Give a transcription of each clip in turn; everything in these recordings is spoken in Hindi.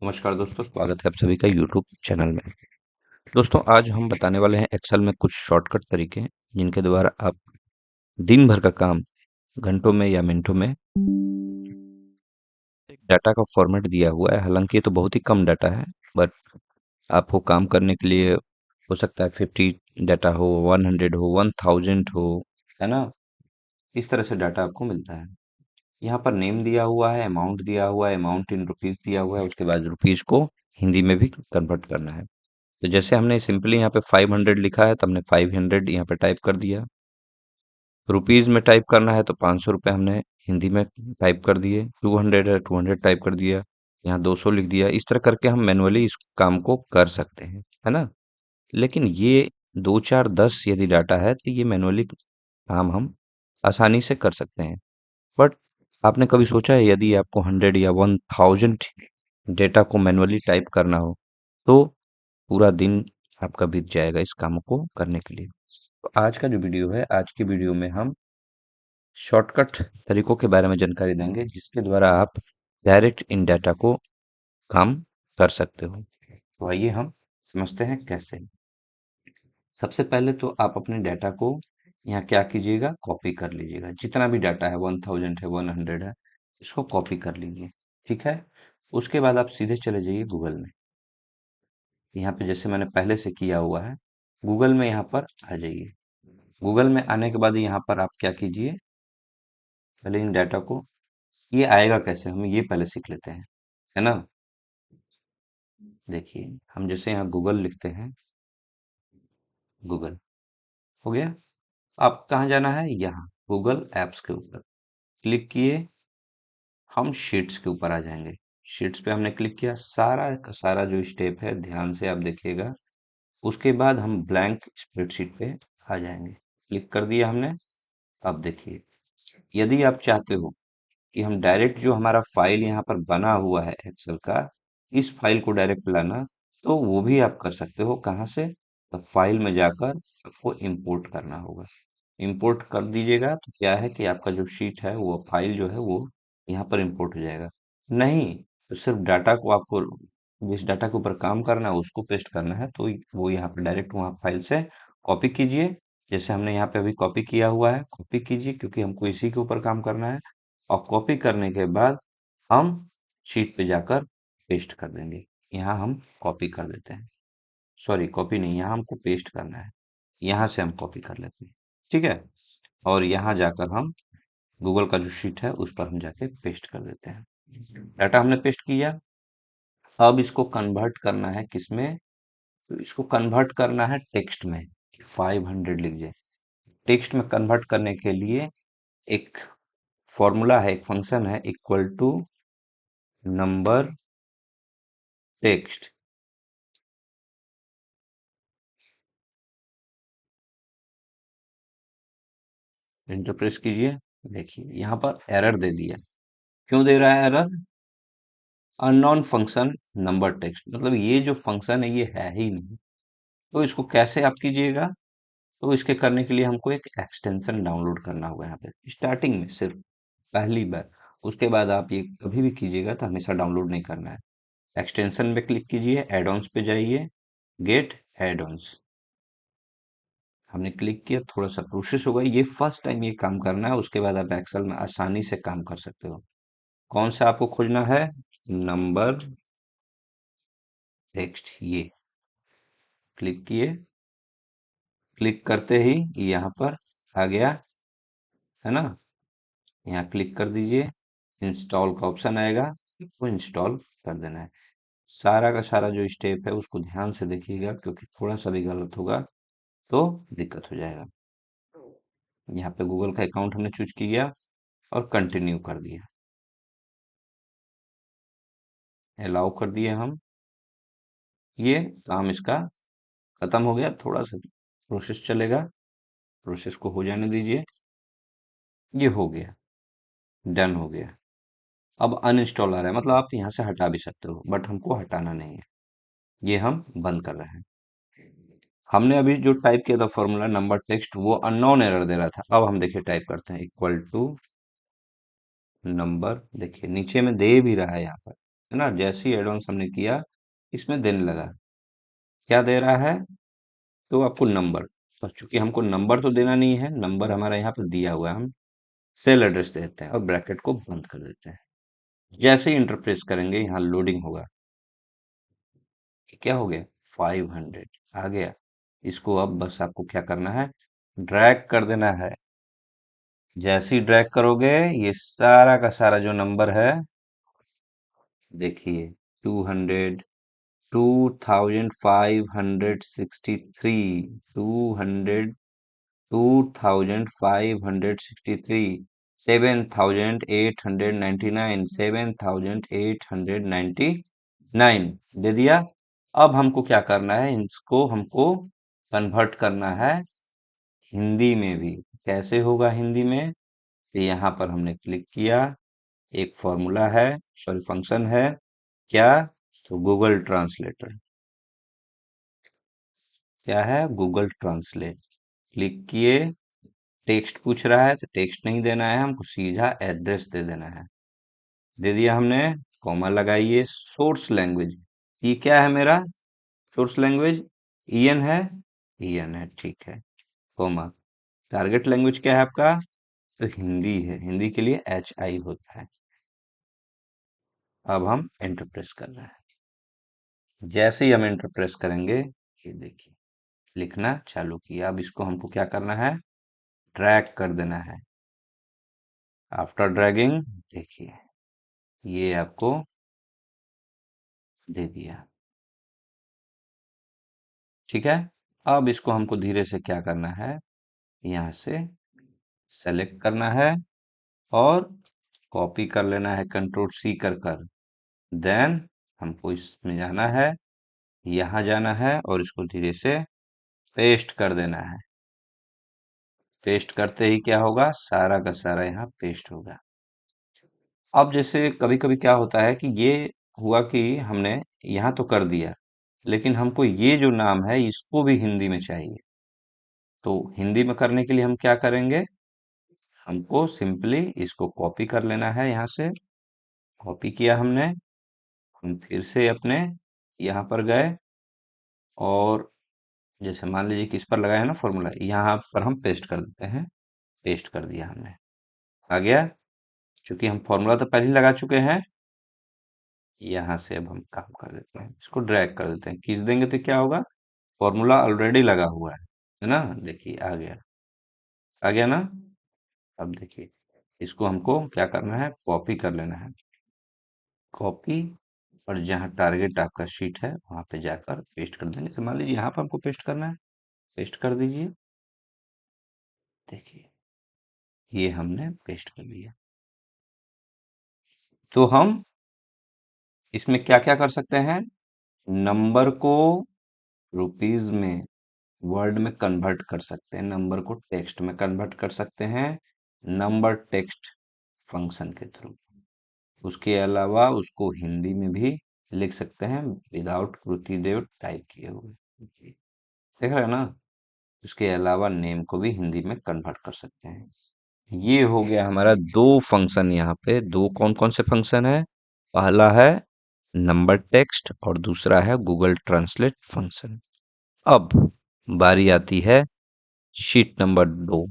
नमस्कार दोस्तों, स्वागत है आप सभी का यूट्यूब चैनल में। दोस्तों, आज हम बताने वाले हैं एक्सेल में कुछ शॉर्टकट तरीके जिनके द्वारा आप दिन भर का काम घंटों में या मिनटों में एक डाटा का फॉर्मेट दिया हुआ है। हालांकि ये तो बहुत ही कम डाटा है, बट आपको काम करने के लिए हो सकता है 50 डाटा हो, 100 हो, 1000 हो, है ना। इस तरह से डाटा आपको मिलता है। यहाँ पर नेम दिया हुआ है, अमाउंट दिया हुआ है, अमाउंट इन रुपीज दिया हुआ है। उसके बाद रुपीज को हिंदी में भी कन्वर्ट करना है। तो जैसे हमने सिंपली यहाँ पे 500 लिखा है तो हमने 500 यहाँ पे टाइप कर दिया। रुपीज में टाइप करना है तो 500 रुपये हमने हिंदी में टाइप कर दिए। 200 है, 200 टाइप कर दिया। यहाँ 200 लिख दिया। इस तरह करके हम मैनुअली इस काम को कर सकते हैं, है ना। लेकिन ये 2 4 10 यदि डाटा है तो ये मैनुअली काम हम आसानी से कर सकते हैं। बट आपने कभी सोचा है यदि आपको 100 या 1000 डेटा को मैनुअली टाइप करना हो तो पूरा दिन आपका बीत जाएगा इस काम को करने के लिए। तो आज का जो वीडियो है, आज की वीडियो में हम शॉर्टकट तरीकों के बारे में जानकारी देंगे जिसके द्वारा आप डायरेक्ट इन डाटा को काम कर सकते हो। तो आइए हम समझते हैं कैसे। सबसे पहले तो आप अपने डाटा को यहाँ क्या कीजिएगा, कॉपी कर लीजिएगा। जितना भी डाटा है, 1000 है, 100 है, इसको कॉपी कर लीजिए। ठीक है। उसके बाद आप सीधे चले जाइए गूगल में। यहाँ पे जैसे मैंने पहले से किया हुआ है, गूगल में यहाँ पर आ जाइए। गूगल में आने के बाद यहाँ पर आप क्या कीजिए, पहले इन डाटा को, ये आएगा कैसे हम ये पहले सीख लेते हैं, है ना। देखिए, हम जैसे यहाँ गूगल लिखते हैं, गूगल हो गया। आप कहाँ जाना है, यहाँ गूगल एप्स के ऊपर क्लिक किए, हम शीट्स के ऊपर आ जाएंगे। शीट्स पे हमने क्लिक किया, सारा का सारा जो स्टेप है ध्यान से आप देखिएगा। उसके बाद हम ब्लैंक स्प्रेडशीट पे आ जाएंगे। क्लिक कर दिया हमने। अब देखिए, यदि आप चाहते हो कि हम डायरेक्ट जो हमारा फाइल यहाँ पर बना हुआ है एक्सेल का, इस फाइल को डायरेक्ट लाना, तो वो भी आप कर सकते हो। कहाँ से, तो फाइल में जाकर आपको इंपोर्ट करना होगा। इंपोर्ट कर दीजिएगा तो क्या है कि आपका जो शीट है, वो फाइल जो है वो यहाँ पर इंपोर्ट हो जाएगा। नहीं तो सिर्फ डाटा को आपको, जिस डाटा के ऊपर काम करना है उसको पेस्ट करना है, तो वो यहाँ पर डायरेक्ट वहाँ फाइल से कॉपी कीजिए। जैसे हमने यहाँ पे अभी कॉपी किया हुआ है, कॉपी कीजिए क्योंकि हमको इसी के ऊपर काम करना है। और कॉपी करने के बाद हम शीट पे जाकर पेस्ट कर देंगे। यहाँ हम कॉपी कर देते हैं, सॉरी कॉपी नहीं, यहाँ हमको पेस्ट करना है। यहाँ से हम कॉपी कर लेते हैं, ठीक है। और यहाँ जाकर हम गूगल का जो शीट है उस पर हम जाके पेस्ट कर देते हैं। डाटा हमने पेस्ट किया। अब इसको कन्वर्ट करना है किसमें, तो इसको कन्वर्ट करना है टेक्स्ट में कि 500 लिख जाए। टेक्स्ट में कन्वर्ट करने के लिए एक फॉर्मूला है, एक फंक्शन है, equal to number text. Enter press कीजिए। देखिए यहाँ पर एरर दे दिया। क्यों दे रहा है error, unknown function number text, मतलब ये जो फंक्शन है ये है ही नहीं। तो इसको कैसे आप कीजिएगा, तो इसके करने के लिए हमको एक एक्सटेंशन डाउनलोड करना होगा यहाँ पे स्टार्टिंग में, सिर्फ पहली बार। उसके बाद आप ये कभी भी कीजिएगा तो हमेशा डाउनलोड नहीं करना है। एक्सटेंशन पे क्लिक कीजिए, एड ऑन्स पे जाइए, गेट एड ऑन्स। हमने क्लिक किया, थोड़ा सा प्रोसेस होगा, ये फर्स्ट टाइम ये काम करना है। उसके बाद आप एक्सेल में आसानी से काम कर सकते हो। कौन सा आपको खोजना है, नंबर टेक्स्ट, ये क्लिक किए। क्लिक करते ही यहाँ पर आ गया, है ना। यहाँ क्लिक कर दीजिए, इंस्टॉल का ऑप्शन आएगा, इसको इंस्टॉल कर देना है। सारा का सारा जो स्टेप है उसको ध्यान से देखिएगा क्योंकि थोड़ा सा भी गलत होगा तो दिक्कत हो जाएगा। यहाँ पे गूगल का अकाउंट हमने चूज किया और कंटिन्यू कर दिया, अलाउ कर दिए हम। ये काम इसका खत्म हो गया। थोड़ा सा प्रोसेस चलेगा, प्रोसेस को हो जाने दीजिए। ये हो गया, डन हो गया। अब अनइंस्टॉल आ रहा है, मतलब आप यहाँ से हटा भी सकते हो बट हमको हटाना नहीं है, ये हम बंद कर रहे हैं। हमने अभी जो टाइप किया था फॉर्मूला नंबर टेक्स्ट, वो अननोन एरर दे रहा था। अब हम देखिए टाइप करते हैं, इक्वल टू नंबर, देखिए नीचे में दे भी रहा है यहाँ पर, है ना। जैसे ही एडवांस हमने किया, इसमें देने लगा, क्या दे रहा है, तो आपको नंबर। और चूंकि हमको नंबर तो देना नहीं है, नंबर हमारा यहाँ पर दिया हुआ है, हम सेल एड्रेस देते हैं और ब्रैकेट को बंद कर देते हैं। जैसे ही इंटरप्रेस करेंगे, यहाँ लोडिंग होगा, क्या हो गया, 500 आ गया। इसको अब बस आपको क्या करना है, ड्रैग कर देना है। जैसे ही ड्रैग करोगे, ये सारा का सारा जो नंबर है, देखिए, 200, 2563, 200, 2563, 7899, 7899 दे दिया। अब हमको क्या करना है, इसको हमको कन्वर्ट करना है हिंदी में भी। कैसे होगा हिंदी में, तो यहाँ पर हमने क्लिक किया, एक फॉर्मूला है, सॉरी फंक्शन है, क्या, तो गूगल ट्रांसलेटर। क्या है, गूगल ट्रांसलेट। क्लिक किए, टेक्स्ट पूछ रहा है तो टेक्स्ट नहीं देना है, हमको सीधा एड्रेस दे देना है। दे दिया हमने, कॉमा लगाइए, सोर्स लैंग्वेज, ये क्या है मेरा सोर्स लैंग्वेज, ईएन है, ईएन है, ठीक है, कॉमा। टारगेट लैंग्वेज क्या है आपका, तो हिंदी है, हिंदी के लिए एच आई होता है। अब हम एंटर प्रेस कर रहे हैं। जैसे ही हम एंटर प्रेस करेंगे, ये देखिए लिखना चालू किया। अब इसको हमको क्या करना है, ड्रैग कर देना है। आफ्टर ड्रैगिंग, देखिए ये आपको दे दिया, ठीक है। अब इसको हमको धीरे से क्या करना है, यहाँ से सेलेक्ट करना है और कॉपी कर लेना है, कंट्रोल सी कर देन हमको इसमें जाना है, यहाँ जाना है और इसको धीरे से पेस्ट कर देना है। पेस्ट करते ही क्या होगा, सारा का सारा यहाँ पेस्ट होगा। अब जैसे कभी कभी क्या होता है कि ये हुआ कि हमने यहाँ तो कर दिया, लेकिन हमको ये जो नाम है इसको भी हिंदी में चाहिए। तो हिंदी में करने के लिए हम क्या करेंगे, हमको सिंपली इसको कॉपी कर लेना है, यहाँ से कॉपी किया हमने, हम फिर से अपने यहाँ पर गए और जैसे मान लीजिए किस पर लगाया है ना फॉर्मूला, यहाँ पर हम पेस्ट कर देते हैं। पेस्ट कर दिया हमने, आ गया। चूंकि हम फॉर्मूला तो पहले ही लगा चुके हैं, यहाँ से अब हम काम कर देते हैं, इसको ड्रैग कर देते हैं, खींच देंगे तो क्या होगा, फॉर्मूला ऑलरेडी लगा हुआ है ना। देखिए आ गया, आ गया ना। अब देखिए इसको हमको क्या करना है, कॉपी कर लेना है, कॉपी, और जहाँ टारगेट आपका शीट है वहां पे जाकर पेस्ट कर देंगे। तो मान लीजिए यहाँ पर हमको पेस्ट करना है, पेस्ट कर दीजिए। देखिए ये हमने पेस्ट कर लिया। तो हम इसमें क्या क्या कर सकते हैं, नंबर को रुपीज में, वर्ड में कन्वर्ट कर सकते हैं, नंबर को टेक्स्ट में कन्वर्ट कर सकते हैं, नंबर टेक्स्ट फंक्शन के थ्रू। उसके अलावा उसको हिंदी में भी लिख सकते हैं विदाउट कृति देव टाइप किए हुए, देख रहे हैं ना। उसके अलावा नेम को भी हिंदी में कन्वर्ट कर सकते हैं। ये हो गया हमारा दो फंक्शन, यहाँ पे दो कौन कौन से फंक्शन है, पहला है नंबर टेक्स्ट और दूसरा है गूगल ट्रांसलेट फंक्शन। अब बारी आती है शीट नंबर 2।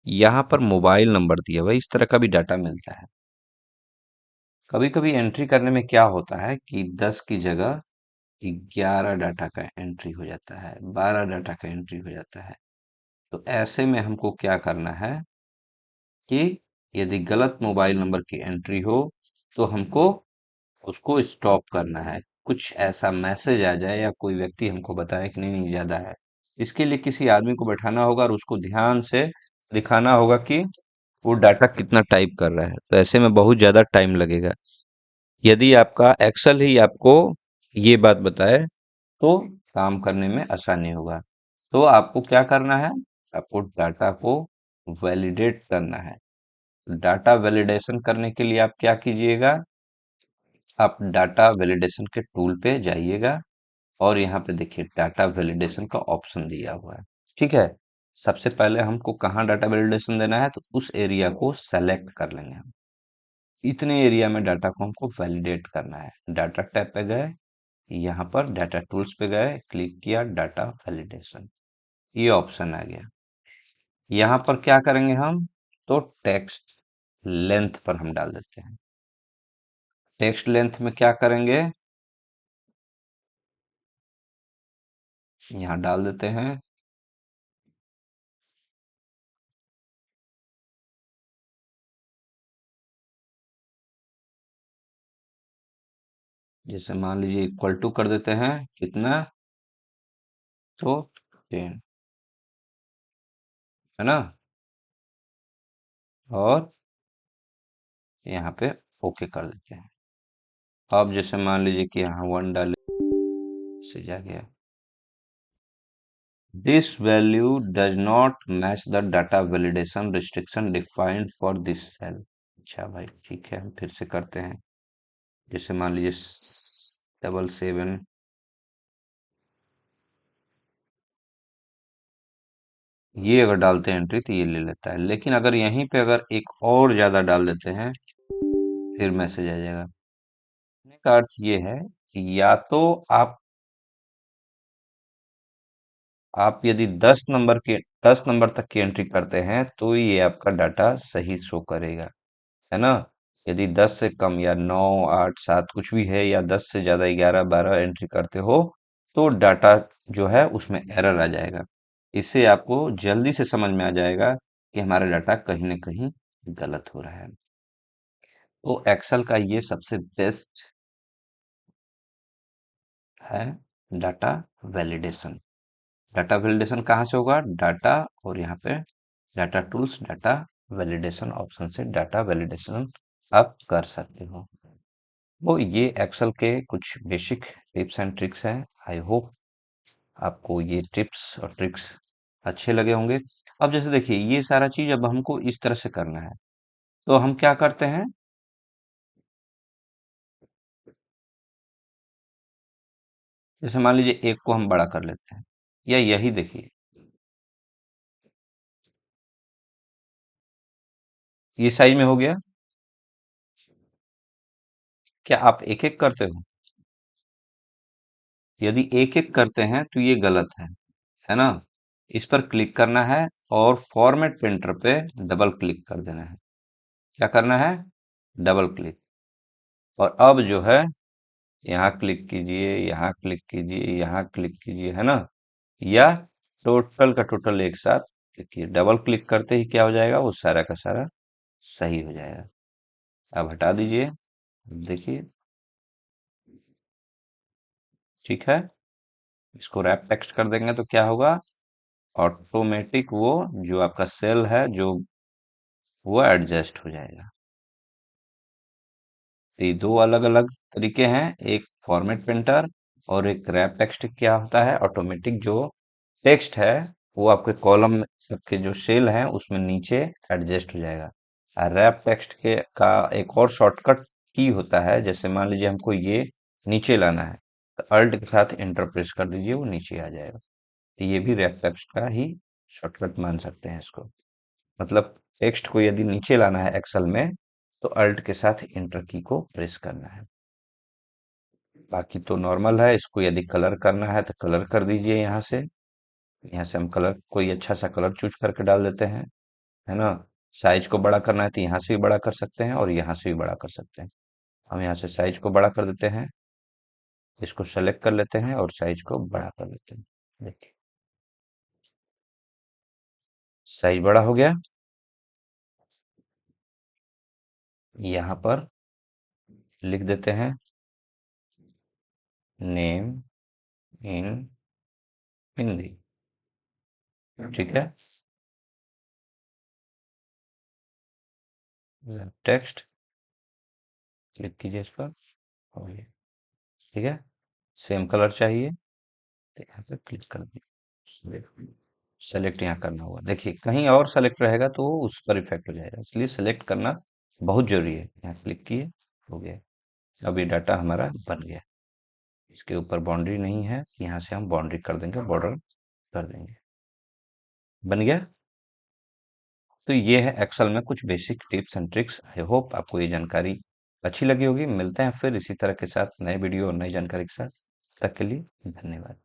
यहाँ पर मोबाइल नंबर दिया हुआ है, इस तरह का भी डाटा मिलता है। कभी कभी एंट्री करने में क्या होता है कि 10 की जगह 11 डाटा का एंट्री हो जाता है, 12 डाटा का एंट्री हो जाता है। तो ऐसे में हमको क्या करना है कि यदि गलत मोबाइल नंबर की एंट्री हो तो हमको उसको स्टॉप करना है। कुछ ऐसा मैसेज आ जाए या कोई व्यक्ति हमको बताए कि नहीं नहीं ज्यादा है, इसके लिए किसी आदमी को बैठाना होगा और उसको ध्यान से दिखाना होगा कि वो डाटा कितना टाइप कर रहा है। तो ऐसे में बहुत ज्यादा टाइम लगेगा। यदि आपका एक्सेल ही आपको ये बात बताए तो काम करने में आसानी होगा। तो आपको क्या करना है, आपको डाटा को वैलिडेट करना है। डाटा वैलिडेशन करने के लिए आप क्या कीजिएगा, आप डाटा वैलिडेशन के टूल पे जाइएगा और यहाँ पे देखिए डाटा वैलिडेशन का ऑप्शन दिया हुआ है, ठीक है। सबसे पहले हमको कहाँ डाटा वैलिडेशन देना है, तो उस एरिया को सेलेक्ट कर लेंगे हम। इतने एरिया में डाटा को हमको वैलिडेट करना है। डाटा टैब पे गए, यहाँ पर डाटा टूल्स पे गए, क्लिक किया डाटा वैलिडेशन, ये ऑप्शन आ गया। यहाँ पर क्या करेंगे हम, तो टेक्स्ट लेंथ पर हम डाल देते हैं। टेक्स्ट लेंथ में क्या करेंगे, यहाँ डाल देते हैं जैसे मान लीजिए इक्वल टू कर देते हैं कितना, तो 10, है ना। और यहाँ पे ओके कर देते हैं। अब जैसे मान लीजिए कि यहाँ 1 डाले से जा गया, this value does not match the data validation restriction defined for this cell. अच्छा भाई ठीक है, हम फिर से करते हैं। जैसे मान लीजिए 77, ये अगर डालते हैं एंट्री तो ये ले लेता है, लेकिन अगर यहीं पे अगर एक और ज्यादा डाल देते हैं फिर मैसेज आ जाएगा। कहने का अर्थ ये है कि या तो आप यदि 10 नंबर तक की एंट्री करते हैं तो ये आपका डाटा सही शो करेगा, है ना। यदि 10 से कम या 9, 8, 7 कुछ भी है, या 10 से ज्यादा 11, 12 एंट्री करते हो तो डाटा जो है उसमें एरर आ जाएगा। इससे आपको जल्दी से समझ में आ जाएगा कि हमारा डाटा कहीं ना कहीं गलत हो रहा है। तो एक्सेल का ये सबसे बेस्ट है डाटा वैलिडेशन। डाटा वैलिडेशन कहाँ से होगा, डाटा, और यहाँ पे data tools, data validation option से डाटा वैलिडेशन आप कर सकते हो। वो ये एक्सेल के कुछ बेसिक टिप्स एंड ट्रिक्स हैं। आई होप आपको ये टिप्स और ट्रिक्स अच्छे लगे होंगे। अब जैसे देखिए ये सारा चीज अब हमको इस तरह से करना है, तो हम क्या करते हैं, जैसे मान लीजिए एक को हम बड़ा कर लेते हैं, या यही देखिए ये साइज में हो गया। क्या आप एक एक करते हो, यदि एक एक करते हैं तो ये गलत है ना। इस पर क्लिक करना है और फॉर्मेट प्रिंटर पे डबल क्लिक कर देना है। क्या करना है, डबल क्लिक। और अब जो है यहाँ क्लिक कीजिए, यहाँ क्लिक कीजिए, यहाँ क्लिक कीजिए, है ना। या टोटल का टोटल एक साथ क्लिक कीजिए। डबल क्लिक करते ही क्या हो जाएगा, वो सारा का सारा सही हो जाएगा। अब हटा दीजिए, देखिए ठीक है। इसको रैप टेक्स्ट कर देंगे तो क्या होगा, ऑटोमेटिक वो जो आपका सेल है जो वो एडजस्ट हो जाएगा। तो ये दो अलग अलग तरीके हैं, एक फॉर्मेट प्रिंटर और एक रैप टेक्स्ट। क्या होता है, ऑटोमेटिक जो टेक्स्ट है वो आपके कॉलम के जो सेल है उसमें नीचे एडजस्ट हो जाएगा। और रैप टेक्स्ट के का एक और शॉर्टकट की होता है, जैसे मान लीजिए हमको ये नीचे लाना है तो अल्ट के साथ इंटर प्रेस कर दीजिए, वो नीचे आ जाएगा। तो ये भी रैप टेक्स्ट का ही शॉर्टकट मान सकते हैं इसको। मतलब टेक्स्ट को यदि नीचे लाना है एक्सेल में तो अल्ट के साथ इंटर की को प्रेस करना है। बाकी तो नॉर्मल है। इसको यदि कलर करना है तो कलर कर दीजिए यहाँ से। यहाँ से हम कलर कोई अच्छा सा कलर चूज करके डाल देते हैं, है ना। साइज को बड़ा करना है तो यहाँ से भी बड़ा कर सकते हैं और यहाँ से भी बड़ा कर सकते हैं। हम यहाँ से साइज को बड़ा कर देते हैं, इसको सेलेक्ट कर लेते हैं और साइज को बड़ा कर लेते हैं। देखिए साइज बड़ा हो गया। यहाँ पर लिख देते हैं नेम इन हिंदी, ठीक है। टेक्स्ट क्लिक कीजिए इस पर और ये ठीक है। सेम कलर चाहिए तो यहाँ पे क्लिक कर दीजिए, सेलेक्ट यहाँ करना होगा। देखिए कहीं और सेलेक्ट रहेगा तो वो उस पर इफेक्ट हो जाएगा, इसलिए सेलेक्ट करना बहुत जरूरी है। यहाँ क्लिक किए, हो गया। अब ये डाटा हमारा बन गया। इसके ऊपर बाउंड्री नहीं है, यहाँ से हम बाउंड्री कर देंगे, बॉर्डर कर देंगे, बन गया। तो ये है एक्सेल में कुछ basic tips and tricks. I hope आपको ये जानकारी अच्छी लगी होगी। मिलते हैं फिर इसी तरह के साथ नए वीडियो और नई जानकारी के साथ। तब तक के लिए धन्यवाद।